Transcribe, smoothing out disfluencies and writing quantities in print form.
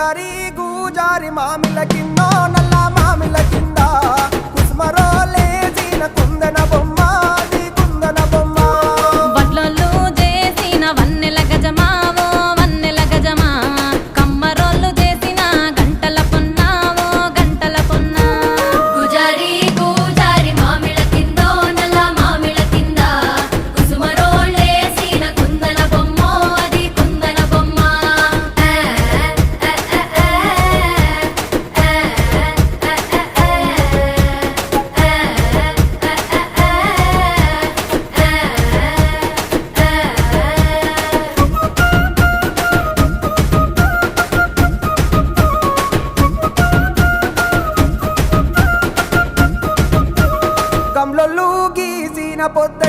పూజారి గూజారి మామిల కిందో నల్ల మామిల కింద కుసుమరో లేచిన కుందన బొమ్మ నీ కుందన బొమ్మ వడ్లొల్లు చేసిన వన్నెల గజమావో వన్నెల గజమా కమ్మరోళ్ళు చేసిన గంటల పొన్నావో గంటల పొన్నా పూజారి పూజారి మామిళ్ళ కిందో నల్ల మామిళ్ళ కింద కుసుమరోళ్ళేసిన కుందన బొమ్మ అది కుందన బొమ్మ గమ్లొల్లు గీసిన పొద్దు